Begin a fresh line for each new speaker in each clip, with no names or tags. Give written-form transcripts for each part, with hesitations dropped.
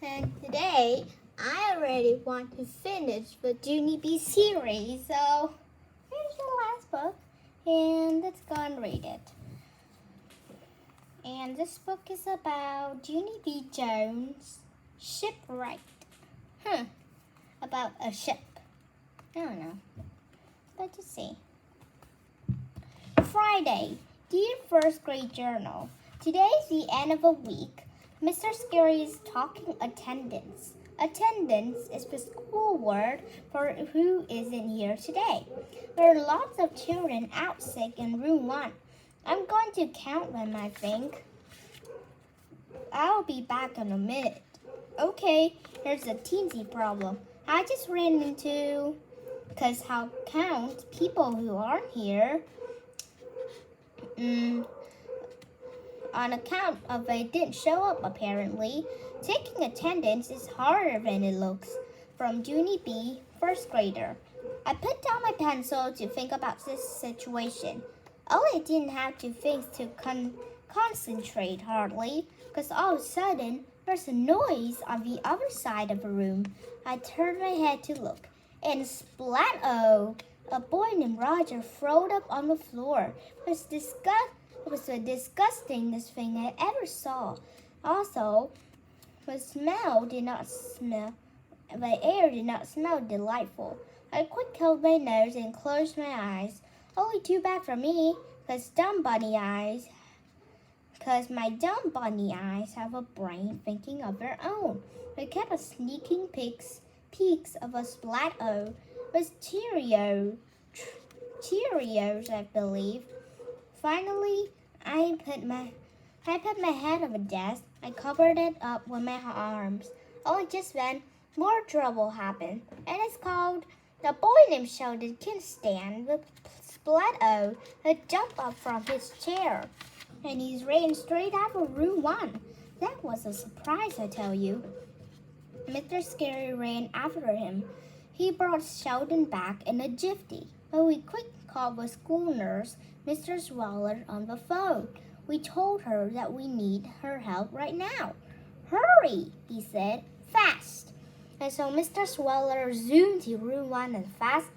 And today, I already want to finish the Junie B series, so here's the last book, and let's go and read it. And this book is about Junie B. Jones' Shipwrecked. About a ship. I don't know. Let's just see. Friday, dear first grade journal. Today's the end of a week. Mr. Scary's talking attendance. Attendance is the school word for who isn't here today. There are lots of children out sick in room 1. I'm going to count them, I think. I'll be back in a minute. Okay, here's a teensy problem. I just ran into... Because how count people who aren't here... on account of they didn't show up, apparently. Taking attendance is harder than it looks. From Junie B., first grader. I put down my pencil to think about this situation. I didn't have to think to concentrate hardly, because all of a sudden, there's a noise on the other side of the room. I turned my head to look, and splat-o! A boy named Roger throwed up on the floor. It was the disgustingest thing I ever saw. Also, the air did not smell delightful. I quickly held my nose and closed my eyes. Only too bad for me, because my dumb bunny eyes have a brain thinking of their own. They kept a sneaking peeks of a splat-o. Was Cheerios, I believe. Finally, I put my head on the desk. I covered it up with my arms. Just then, more trouble happened, and it's called the boy named Sheldon can stand the splat-o had jumped up from his chair, and he's ran straight out of room 1. That was a surprise, I tell you. Mr. Scary ran after him. He brought Sheldon back in a jiffy, but we quick called the school nurse, Mr. Swaller, on the phone. We told her that we need her help right now. Hurry, he said, fast. And so Mr. Swaller zoomed to room 1 as fast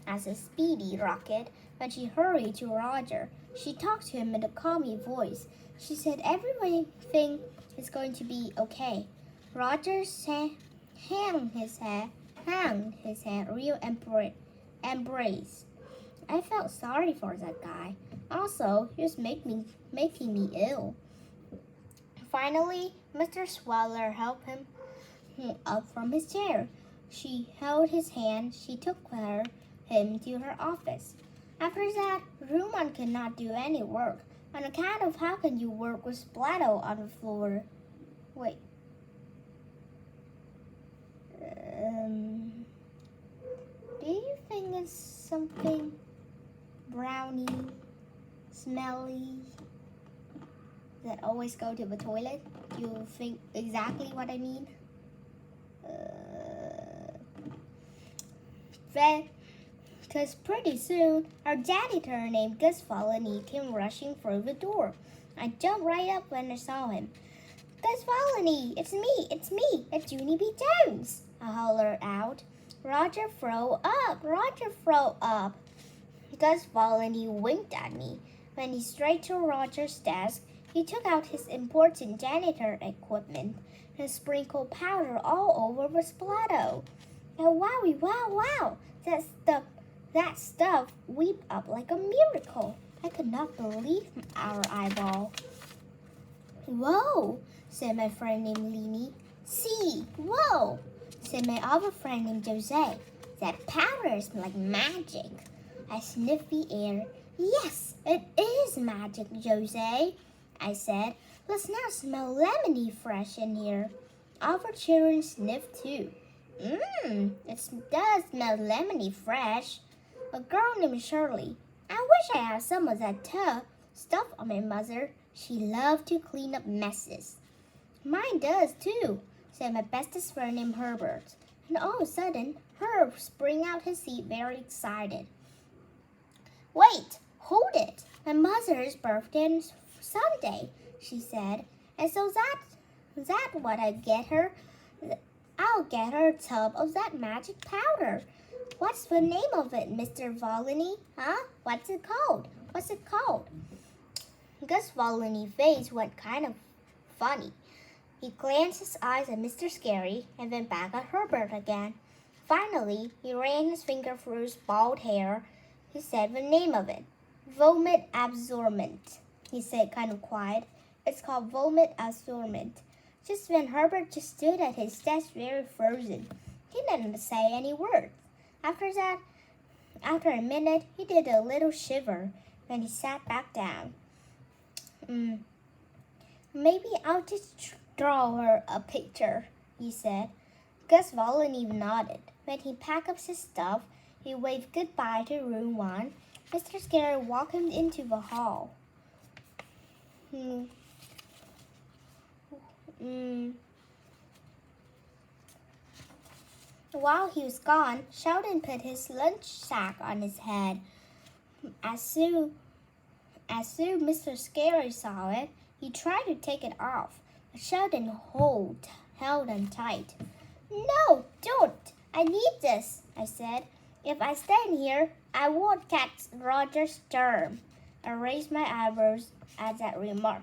as a speedy rocket. When she hurried to Roger, she talked to him in a calming voice. She said everything is going to be okay. Roger hung his head real embrace. I felt sorry for that guy. Also, he was making me ill. Finally, Mr. Swaller helped him up from his chair. She held his hand. She took him to her office. After that, room 1 could not do any work. On account of how can you work with splat-o on the floor? Wait. Do you think it's something brownie, smelly, that always go to the toilet? Do you think exactly what I mean? Because pretty soon, our janitor named Gus Volney came rushing through the door. I jumped right up when I saw him. Gus Volney, it's me, it's Junie B. Jones, I hollered out. Roger, throw up. Gus Volney winked at me. When he straight to Roger's desk, he took out his important janitor equipment and sprinkled powder all over the splat-o. And wowie, wow, that stuff wept up like a miracle. I could not believe our eyeball. Whoa, said my friend named Leanie. See, whoa, said my other friend named Jose. That powder is like magic. I sniffed the air. Yes, it is magic, Jose, I said. Let's now smell lemony fresh in here. Other children sniffed too. It does smell lemony fresh. A girl named Shirley. I wish I had some of that stuff on my mother. She loved to clean up messes. Mine does too, said my bestest friend named Herbert. And all of a sudden, Herb sprang out his seat very excited. Wait, hold it. My mother's birthday is Sunday, she said. And so that what I get her I'll get her a tub of that magic powder. What's the name of it, Mr. Volney? Huh? What's it called? What's it called? Gus Volney's face went kind of funny. He glanced his eyes at Mr. Scary and then back at Herbert again. Finally, he ran his finger through his bald hair. He said the name of it. Vomit absorbent, he said kind of quiet. It's called vomit absorbent. Just then Herbert just stood at his desk very frozen. He didn't say any words. After a minute, he did a little shiver. Then he sat back down. Maybe I'll just draw her a picture, he said. Gus Volney nodded. When he packed up his stuff, he waved goodbye to room 1. Mr. Scary walked him into the hall. While he was gone, Sheldon put his lunch sack on his head. As soon Mr. Scary saw it, he tried to take it off, but Sheldon held him tight. No, don't! I need this, I said. If I stand here, I won't catch Roger's germ. I raised my eyebrows at that remark.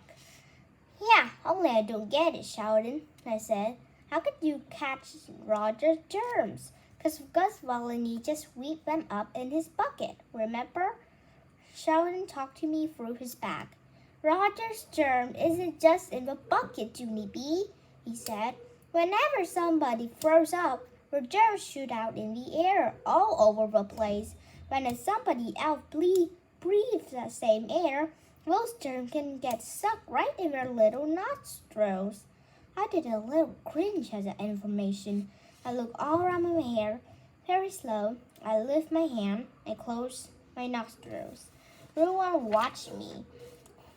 Yeah, only I don't get it, Sheldon, I said. How could you catch Roger's germs? Because Gus Volney just swept them up in his bucket, remember? Sheldon talked to me through his back. Roger's germ isn't just in the bucket, Junie B, he said. Whenever somebody throws up, the germs shoot out in the air all over the place. When somebody else breathes the same air, those germs can get sucked right in their little nostrils. I did a little cringe at the information. I looked all around my hair. Very slow, I lift my hand and close my nostrils. Everyone watched me.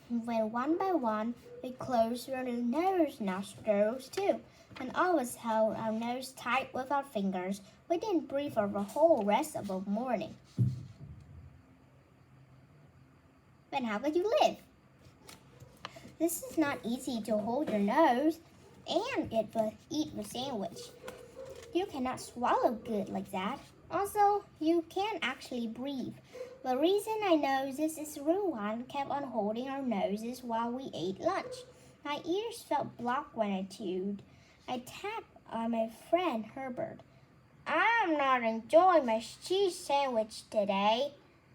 When one by one, we closed our nose nostrils too, and always held our nose tight with our fingers. We didn't breathe for the whole rest of the morning. Then how could you live? This is not easy to hold your nose and eat the sandwich. You cannot swallow good like that. Also, you can't actually breathe. The reason I know this is Ruan kept on holding our noses while we ate lunch. My ears felt blocked when I chewed. I tapped on my friend Herbert. I'm not enjoying my cheese sandwich today,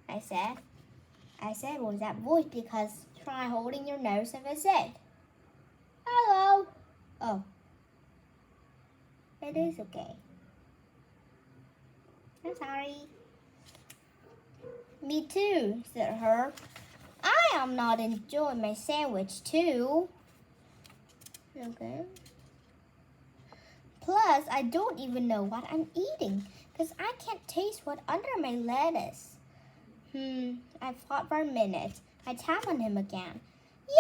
I said. I said with that voice because try holding your nose as I said. Hello. Oh. It is okay. I'm sorry. Me too, said Herb. I am not enjoying my sandwich too. Okay. Plus, I don't even know what I'm eating because I can't taste what's under my lettuce. I thought for a minute. I tapped on him again.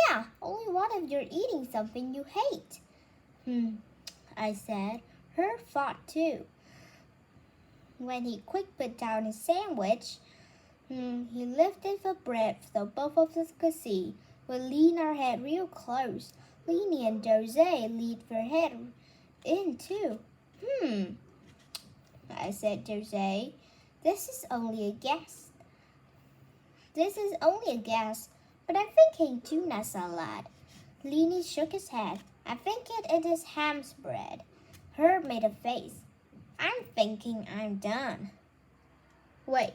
Yeah, only what if you're eating something you hate? I said. Herb thought too. When he quick put down his sandwich, he lifted the bread so both of us could see. We leaned our head real close. Leanie and Jose leaned their head in too. I said, Jose, this is only a guess. But I'm thinking tuna salad. Leanie shook his head. I think it is ham's bread. Herb made a face. I'm thinking I'm done. Wait.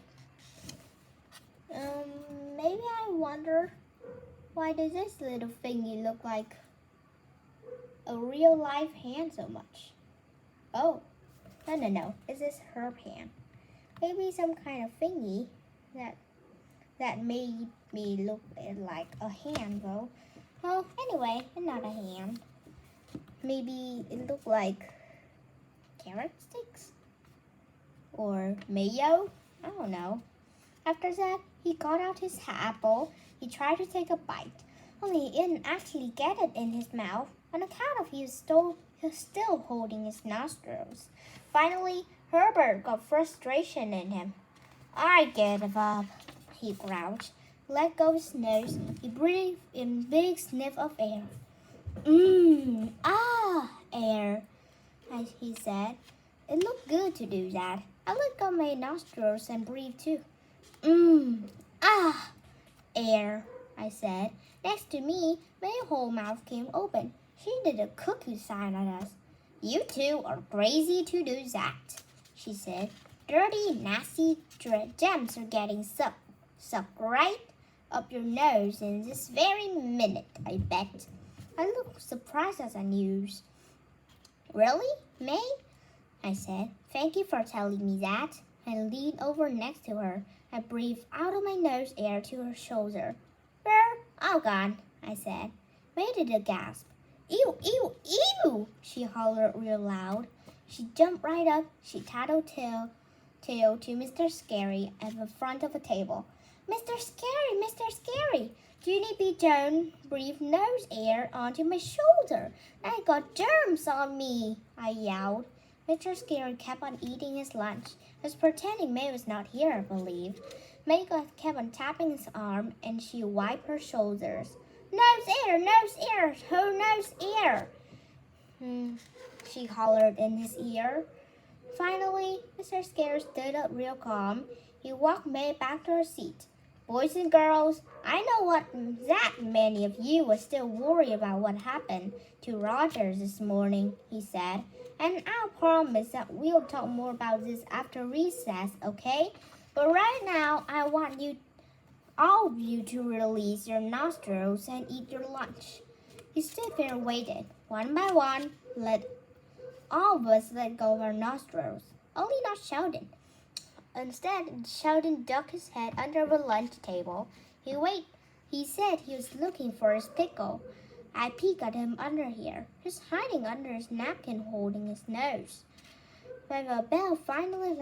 Maybe I wonder, why does this little thingy look like a real life hand so much? Oh, no. This is Herb hand. Maybe some kind of thingy that made me look like a hand though. Well, anyway, it's not a hand. Maybe it looked like carrot sticks or mayo. I don't know. After that, he got out his apple. He tried to take a bite, only he didn't actually get it in his mouth on account of he was still holding his nostrils. Finally, Herbert got frustration in him. I give up, he growled. Let go of his nose. He breathed in a big sniff of air. Air, I he said. It looked good to do that. I looked at my nostrils and breathed too. Air, I said. Next to me, my whole mouth came open. She did a cuckoo sign at us. You two are crazy to do that, she said. Dirty, nasty gems are getting sucked right up your nose in this very minute, I bet. I looked surprised as I news. Really, May? I said. Thank you for telling me that. I leaned over next to her. I breathed out of my nose air to her shoulder. Where? Oh, God, I said. May did a gasp. Ew, ew, ew, she hollered real loud. She jumped right up. She tattled tail to Mr. Scary at the front of a table. Mr. Scary, Mr. Scary. Junie B. Jones breathed nose air onto my shoulder. I got germs on me, I yelled. Mr. Scary kept on eating his lunch. He was pretending May was not here, I believed. May kept on tapping his arm, and she wiped her shoulders. Nose air, her nose air, she hollered in his ear. Finally, Mr. Scary stood up real calm. He walked May back to her seat. Boys and girls, I know what that many of you are still worried about what happened to Rogers this morning, he said. And I'll promise that we'll talk more about this after recess, okay? But right now, I want all of you to release your nostrils and eat your lunch. He stood there and waited. One by one, all of us let go of our nostrils. Only not Sheldon. Instead, Sheldon ducked his head under the lunch table. He said he was looking for his pickle. I peeked at him under here. He's hiding under his napkin holding his nose. When the bell finally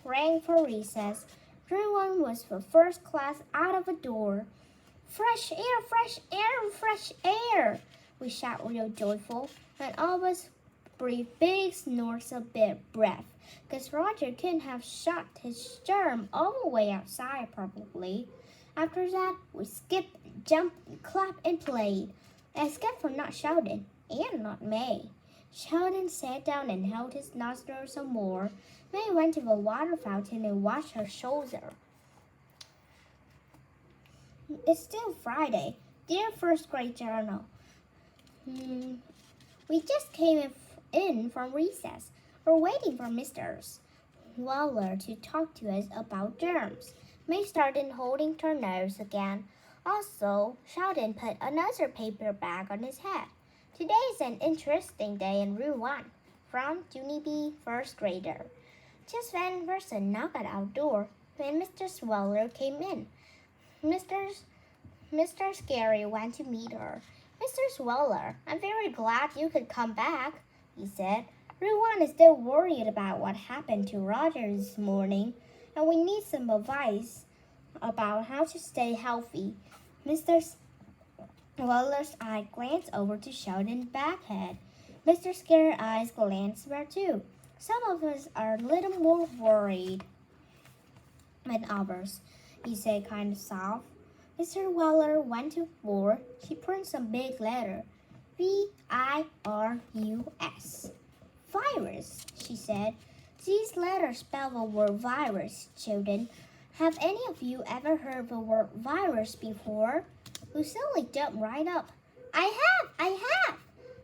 rang for recess, everyone was for first class out of the door. Fresh air, fresh air, fresh air, we shouted real joyful, and all of us breathed big snorts of breath, because Roger couldn't have shot his germ all the way outside probably. After that, we skipped, jumped, clapped, and played, except for not Sheldon, and not May. Sheldon sat down and held his nostrils some more. May went to the water fountain and washed her shoulder. It's still Friday. Dear first grade journal. We just came in from recess. We're waiting for Mr. Waller to talk to us about germs. May started holding her nose again. Also, Sheldon put another paper bag on his head. Today is an interesting day in Room 1. From Junie B., first grader. Just then, there's a knock at our door. When Mr. Sweller came in, Mr. Scary went to meet her. Mr. Sweller, I'm very glad you could come back, he said. Room 1 is still worried about what happened to Roger this morning, and we need some advice about how to stay healthy. Mr. Sweller's eye glanced over to Sheldon Backhead. Mr. Scare's eyes glanced there too. Some of us are a little more worried than others, he said kind of soft. Mr. Weller went to the floor. She printed some big letter. V-I-R-U-S. Virus, she said. These letters spell the word virus, children. Have any of you ever heard the word virus before? Lucille jumped right up. I have,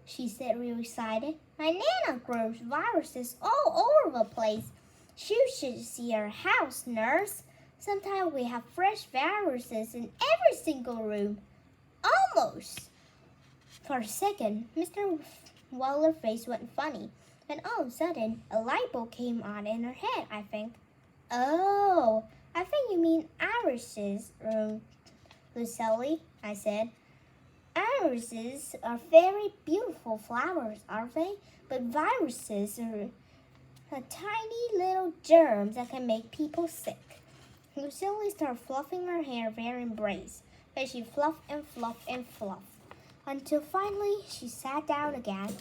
she said real excited. My Nana grows viruses all over the place. You should see our house, nurse. Sometimes we have fresh viruses in every single room. Almost. For a second, Mr. Waller's face went funny. Then all of a sudden, a light bulb came on in her head, I think. Oh, I think you mean irises, Lucille, I said. Irises are very beautiful flowers, aren't they? But viruses are tiny little germs that can make people sick. Lucille started fluffing her hair very embraced, but she fluffed and fluffed and fluffed, until finally she sat down again.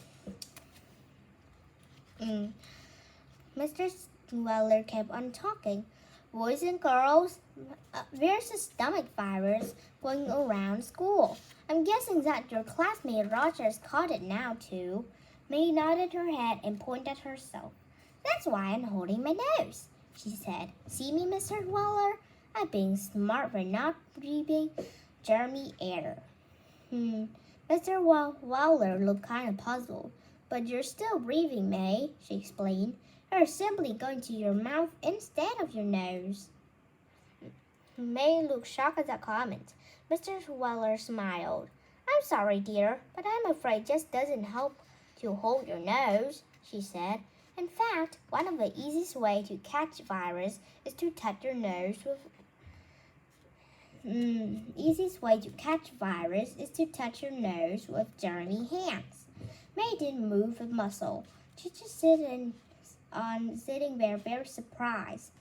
Mr. Weller kept on talking. Boys and girls, there's a stomach virus going around school. I'm guessing that your classmate Rogers caught it now, too. May nodded her head and pointed at herself. That's why I'm holding my nose, she said. See me, Mr. Waller? I'm being smart for not breathing germy air. Mr. Waller looked kind of puzzled. But you're still breathing, May, she explained. You're simply going to your mouth instead of your nose. May looked shocked at the comment. Mr. Waller smiled. I'm sorry, dear, but I'm afraid just doesn't help to hold your nose, she said. In fact, one of the easiest ways to catch virus is to touch your nose with germy hands. May didn't move a muscle. She just sitting there very surprised.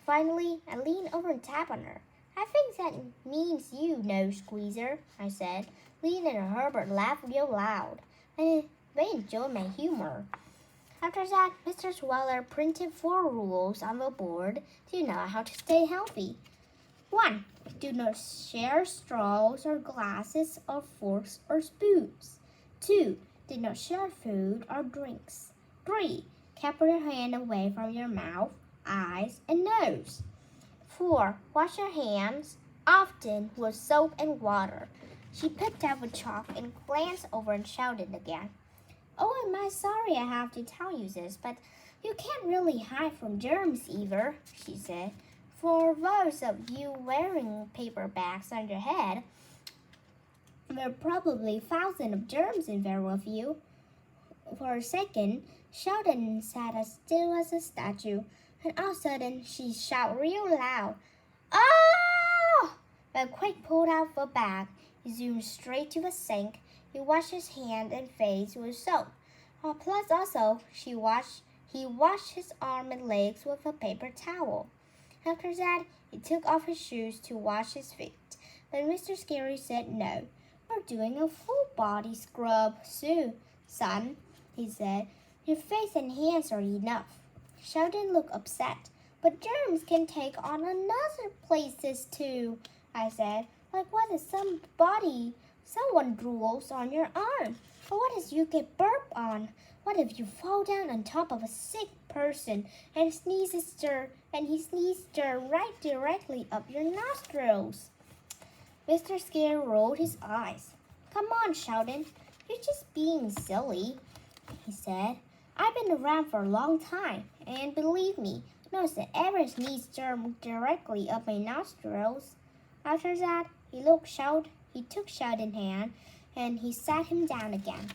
Finally, I leaned over and tapped on her. I think that means you, nose squeezer, I said. Lena and Herbert laughed real loud, and they enjoyed my humor. After that, Mr. Waller printed 4 rules on the board to know how to stay healthy. 1. Do not share straws or glasses or forks or spoons. 2. Do not share food or drinks. 3. Keep your hand away from your mouth, eyes, and nose. 4. Wash your hands often with soap and water. She picked up a chalk and glanced over and shouted again. Oh, am I sorry I have to tell you this, but you can't really hide from germs either, she said. For those of you wearing paper bags on your head, there are probably thousands of germs in there with you. For a second, Sheldon sat as still as a statue, and all of a sudden she shouted real loud, "Oh!" Then quick pulled out the bag. He zoomed straight to the sink. He washed his hand and face with soap. Plus also, he washed his arm and legs with a paper towel. After that, he took off his shoes to wash his feet. But Mr. Scary said no. We're doing a full body scrub, son, he said. Your face and hands are enough. Sheldon looked upset. But germs can take on other places too, I said. Like what if someone drools on your arm? Or what if you get burped on? What if you fall down on top of a sick person and he sneezes right directly up your nostrils? Mr. Scare rolled his eyes. Come on, Sheldon. You're just being silly, he said. I've been around for a long time, and believe me, no one ever sneezed germ directly up my nostrils. After that, he took Sheldon's hand, and he sat him down again.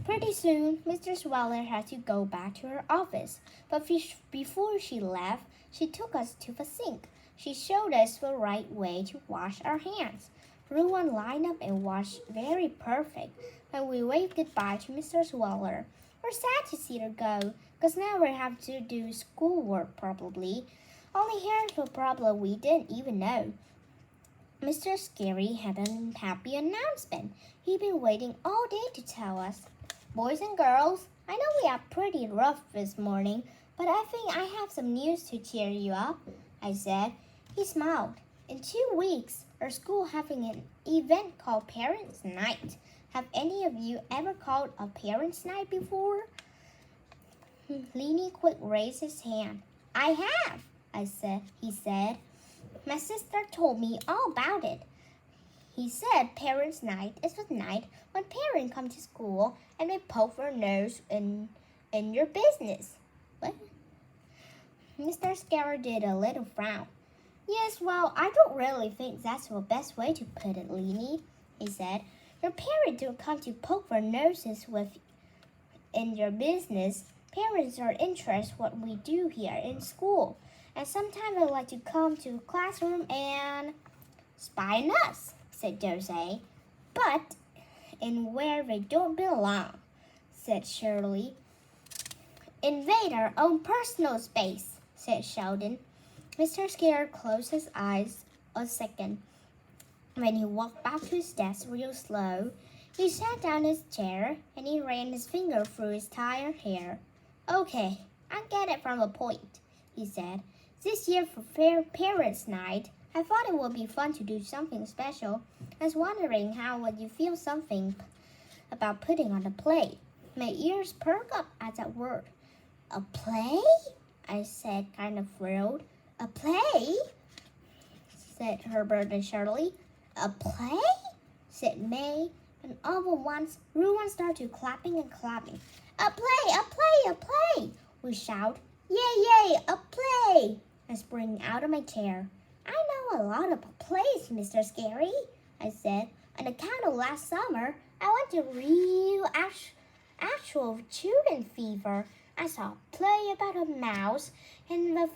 Pretty soon, Mr. Waller had to go back to her office, but before she left, she took us to the sink. She showed us the right way to wash our hands. Everyone lined up and washed very perfect, and we waved goodbye to Mr. Waller. We're sad to see her go, because now we have to do schoolwork probably. Only here's the problem we didn't even know. Mr. Scary had a happy announcement. He'd been waiting all day to tell us. Boys and girls, I know we are pretty rough this morning, but I think I have some news to cheer you up, I said. He smiled. In 2 weeks, our school having an event called Parents' Night. Have any of you ever called a Parents' Night before? Lenny quick raised his hand. I have, he said. My sister told me all about it. He said Parents' Night is the night when parents come to school and they poke their nose in your business. What? Mr. Scarrow did a little frown. Yes, well, I don't really think that's the best way to put it, Lenny, he said. Your parents don't come to poke their noses in your business. Parents are interested in what we do here in school. And sometimes they like to come to the classroom and spy on us, said Jose. But in where they don't belong, said Shirley. Invade our own personal space, said Sheldon. Mr. Scare closed his eyes a second. When he walked back to his desk real slow, he sat down in his chair and he ran his finger through his tired hair. Okay, I get it from the point, he said. This year for Parents' Night, I thought it would be fun to do something special. I was wondering how would you feel something about putting on a play. My ears perked up at that word. A play? I said, kind of thrilled. A play? Said Herbert and Shirley. A play? Said May. And all at once, everyone started clapping and clapping. A play, a play, a play! We shout. Yay, yay, a play! I sprang out of my chair. I know a lot about plays, Mr. Scary, I said. On account of last summer, I went to real actual children fever. I saw a play about a mouse, and that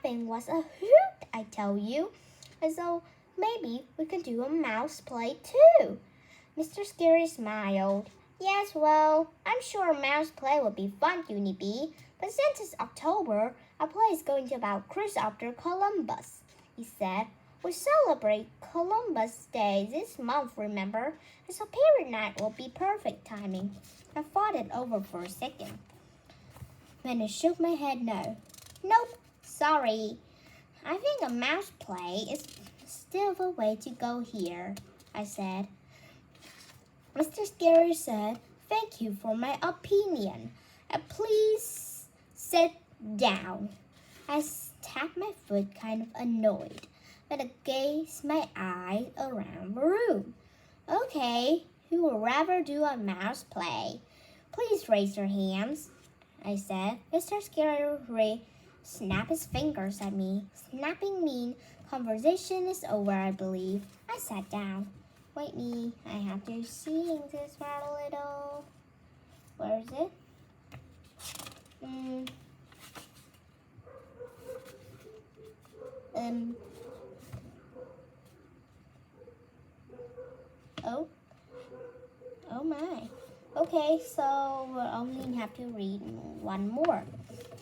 thing was a hoot, I tell you. And so maybe we can do a mouse play too. Mr. Scary smiled. Yes, well, I'm sure a mouse play would be fun, Junie B. But since it's October, our play is going to about Christopher Columbus, he said. We celebrate Columbus Day this month, remember? And so parent night will be perfect timing. I thought it over for a second. Then I shook my head no. Nope, sorry. I think a mouse play is still the way to go here, I said. Mr. Scary said, thank you for my opinion. Please sit down. I tapped my foot, kind of annoyed, but I gazed my eyes around the room. Okay, who would rather do a mouse play? Please raise your hands, I said. Mr. Scary snapped his fingers at me. Snapping mean conversation is over, I believe. I sat down. Wait me, I have to sing this part a little. Where is it? Oh my. Okay, so we'll only have to read one more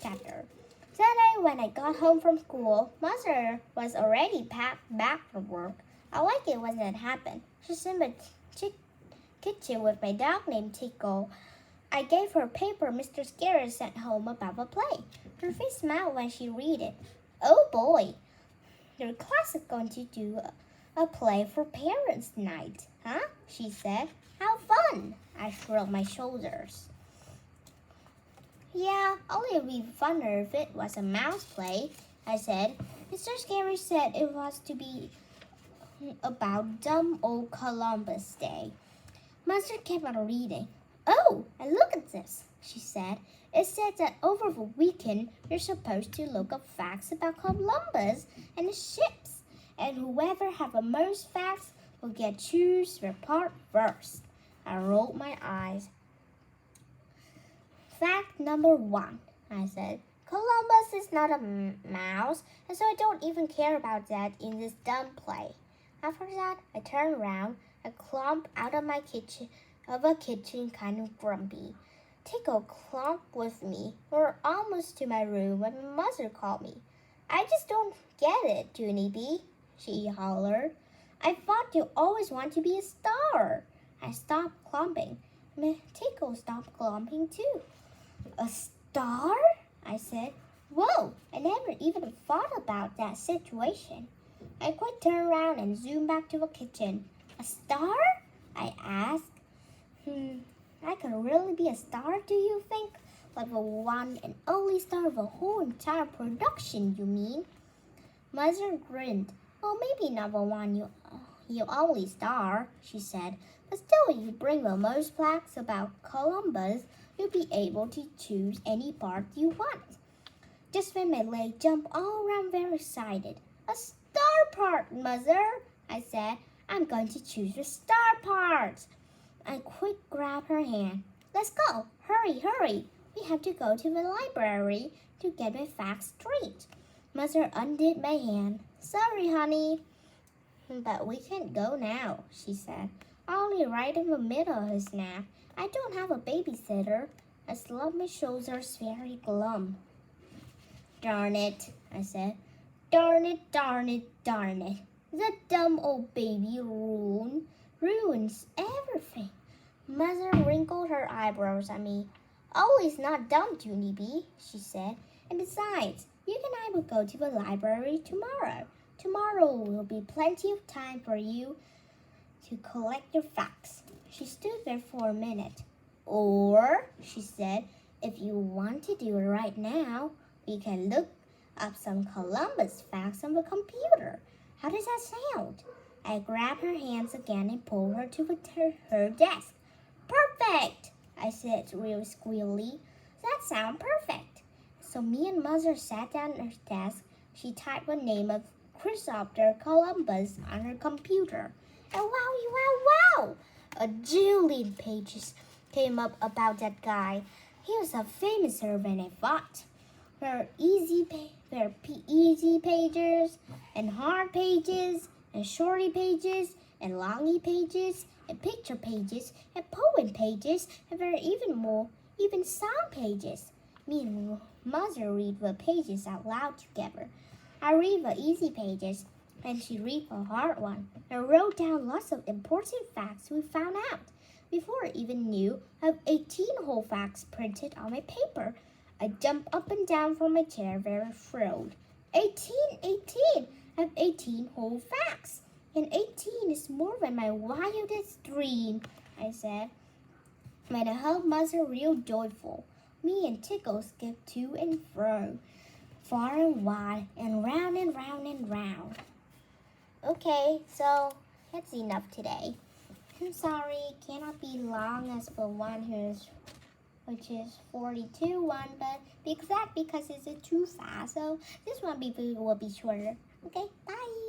chapter. Saturday, when I got home from school, Mother was already packed back from work. I like it when that happened. She's in the kitchen with my dog named Tickle. I gave her a paper Mr. Scary sent home about the play. Her face smiled when she read it. Oh boy, your class is going to do a play for parents' night, huh? She said. How fun! I shrugged my shoulders. Yeah, only it would be funner if it was a mouse play, I said. Mr. Scary said it was to be about dumb old Columbus Day. Mother kept on reading. Oh, and look at this, she said. It said that over the weekend, you're supposed to look up facts about Columbus and his ships. And whoever have the most facts will get choose their part first. I rolled my eyes. Fact number 1, I said. Columbus is not a mouse, and so I don't even care about that in this dumb play. After that, I turned around and clumped out of a kitchen kind of grumpy. Tickle clumped with me. We were almost to my room when my mother called me. I just don't get it, Junie B, she hollered. I thought you always want to be a star. I stopped clumping. Tickle stopped clumping too. A star? I said. Whoa, I never even thought about that situation. I quick turned around and zoomed back to the kitchen. A star? I asked. I could really be a star, do you think? Like the one and only star of the whole entire production, you mean? Mother grinned. Well, maybe not the one you only star, she said. But still, if you bring the most facts about Columbus, you'll be able to choose any part you want. Just then my leg jumped all around very excited. A star part, Mother, I said. I'm going to choose the star part. I quick grabbed her hand. Let's go. Hurry, hurry. We have to go to the library to get my facts straight. Mother undid my hand. Sorry, honey. But we can't go now, she said. Only right in the middle of his nap. I don't have a babysitter. I slumped my shoulders very glum. Darn it, I said. Darn it, darn it, darn it. That dumb old baby ruins everything. Mother wrinkled her eyebrows at me. Always not dumb, Junie B, she said. And besides, you and I will go to the library tomorrow. Tomorrow will be plenty of time for you to collect your facts. She stood there for a minute. Or, she said, if you want to do it right now, we can look up some Columbus facts on the computer. How does that sound? I grabbed her hands again and pulled her to her desk. Perfect, I said real squealy. That sounds perfect. So me and Mother sat down at her desk. She typed the name of Christopher Columbus on her computer. And wow, a jillion pages came up about that guy. He was a famouser than I thought. There are easy pages and hard pages and shorty pages and longy pages and picture pages and poem pages, and there are even song pages. Me and Mother read the pages out loud together. I read the easy pages and she read the hard one. I wrote down lots of important facts we found out. Before I even knew, I have 18 whole facts printed on my paper. I jumped up and down from my chair, very thrilled. 18! I have 18 whole facts. And 18 is more than my wildest dream, I said. When I heard Mother real joyful, me and Tickle skipped to and fro, far and wide, and round and round and round. Okay, so that's enough today. I'm sorry, it cannot be long as the one which is 42 one, but because it's too fast, so this one will be shorter. Okay, bye.